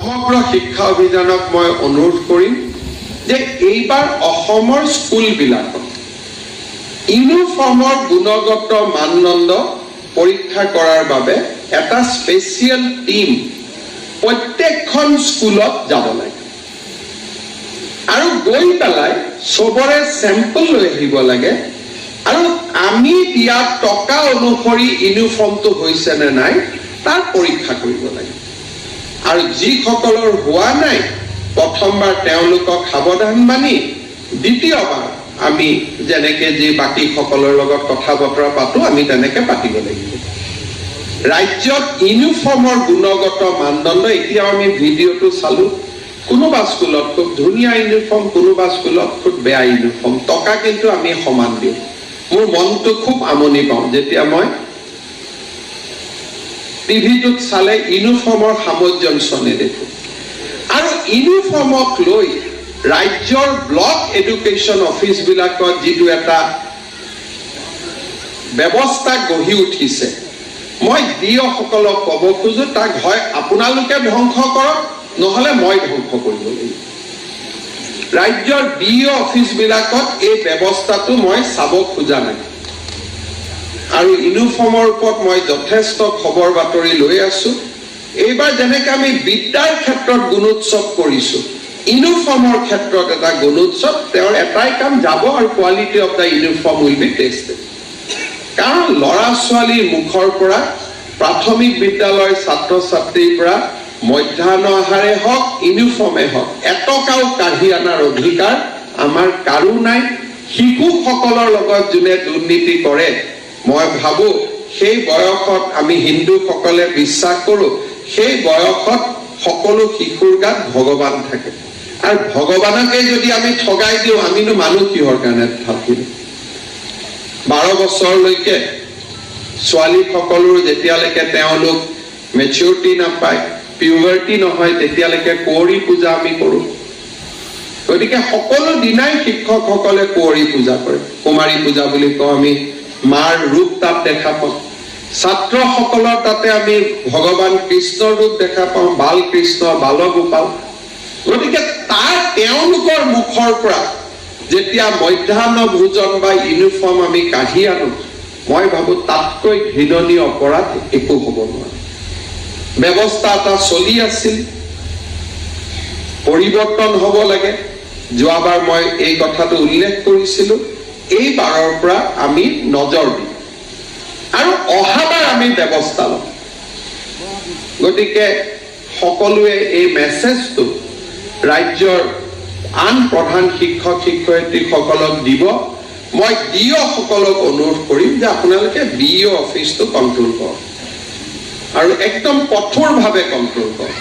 সমগ্ৰ শিক্ষা অভিযানক মই অনুৰোধ কৰিম যে এইবাৰ অসমৰ স্কুলবিলাকত ইউনিফৰ্মৰ গুণগত মানদণ্ড পৰীক্ষা কৰাৰ বাবে এটা স্পেচিয়েল টিম প্ৰত্যেকখন স্কুলত যাব লাগে আৰু গৈ পেলাই সবৰে চেম্পল লৈ আহিব লাগে আৰু আমি দিয়া টকা অনুসৰি ইউনিফৰ্মটো হৈছে নে নাই তাৰ পৰীক্ষা কৰিব লাগে আৰু যিসকলৰ হোৱা নাই প্ৰথমবাৰ তেওঁলোকক সাৱধান মানি দ্বিতীয়বাৰ আমি যেনেকে যে বাকি সকলৰ লগত কথা বতৰা পাতো আমি তেনেকে পাতিব লাগিব ৰাজ্যত ইউনিফৰ্মৰ গুণগত মানদণ্ড এতিয়া আমি ভিডিঅটো চালো কোনোবা স্কুলত খুব ধুনীয়া ইউনিফৰ্ম কোনোবা স্কুলত খুব বেয়া ইউনিফৰ্ম টকা কিন্তু আমি সমান দিওঁ মোৰ মনটো খুব আমনি পাওঁ যেতিয়া মই টিভিটোত চালে ইউনিফৰ্মৰ সামঞ্জস্য নেদেখো আৰু ইউনিফৰ্মক লৈ ৰাজ্যৰ ব্লক এডুকেশ্যন অফিচ বিলাকত যিটো এটা ব্যৱস্থা গঢ়ি উঠিছে মই দিয়সকলক ক'ব খোজো তাক হয় আপোনালোকে ধ্বংস কৰক নহলে মই ধ্বংস কৰিব লাগিব ৰাজ্যৰ ডিঅ অফিচ বিলাকত এই ব্যৱস্থাটো মই চাব খোজা নাই আৰু ইউনিফৰ্মৰ ওপৰত মই যথেষ্ট খবৰ বাতৰি লৈ আছো এইবাৰ যেনেকৈ আমি বিদ্যাৰ ক্ষেত্ৰত গুণোৎসৱ কৰিছো ইউনিফৰ্মৰ ক্ষেত্ৰত এটা গুণোৎসৱ তেওঁৰ এটাই কাম যাব আৰু quality of the uniform will be tested কাৰণ ল'ৰা ছোৱালীৰ মুখৰ পৰা প্ৰাথমিক বিদ্যালয়ৰ ছাত্ৰ ছাত্ৰীৰ পৰা মধ্যাহ্ন আহাৰে হওক ইউনিফৰ্মে হওক এটকাও কাঢ়ি অনাৰ অধিকাৰ আমাৰ কাৰো নাই শিশুসকলৰ লগত যোনে দুৰ্নীতি কৰে মই ভাবো সেই বয়সত আমি হিন্দুসকলে বিশ্বাস কৰো সেই বয়সত সকলো শিশুৰ গাত ভগৱান থাকে আৰু ভগৱানকে যদি আমি ঠগাই দিওঁ আমিনো মানুহ কিহৰ কাৰণে থাকিম 12 বছৰলৈকে ছোৱালীসকলৰ যেতিয়ালৈকে তেওঁলোক মেচিউৰিটি নাপায় পিউবাৰ্টি নহয় তেতিয়ালৈকে কুঁৱৰী পূজা আমি কৰো গতিকে সকলো দিনাই শিক্ষকসকলে কুঁৱৰী পূজা কৰে কুমাৰী পূজা বুলি কওঁ আমি মাৰ ৰূপ তাত দেখা পাওঁ ছাত্ৰসকলৰ তাতে আমি ভগৱান কৃষ্ণৰ ৰূপ দেখা পাওঁ বাল কৃষ্ণ বালগোপাল গতিকে তাৰ তেওঁলোকৰ মুখৰ পৰা যেতিয়া মধ্যাহ্ন ভোজন বা ইউনিফৰ্ম আমি কাঢ়ি আনো মই ভাবো তাতকৈ ঘৃণনীয় অপৰাধ একো হ'ব নোৱাৰে ব্যৱস্থা এটা চলি আছিল পৰিৱৰ্তন হ'ব লাগে যোৱাবাৰ মই এই কথাটো উল্লেখ কৰিছিলো এইবাৰৰ পৰা আমি নজৰ দিম আৰু অহাবাৰ আমি ব্যৱস্থা ল'ম গতিকে সকলোৱে এই মেছেজটো ৰাজ্যৰ আন প্ৰধান শিক্ষক শিক্ষয়িত্ৰীসকলক দিব মই ডিঅ সকলক অনুৰোধ কৰিম যে আপোনালোকে ডিঅ অফিচটো কণ্ট্ৰল কৰক আৰু একদম কঠোৰভাৱে কণ্ট্ৰল কৰক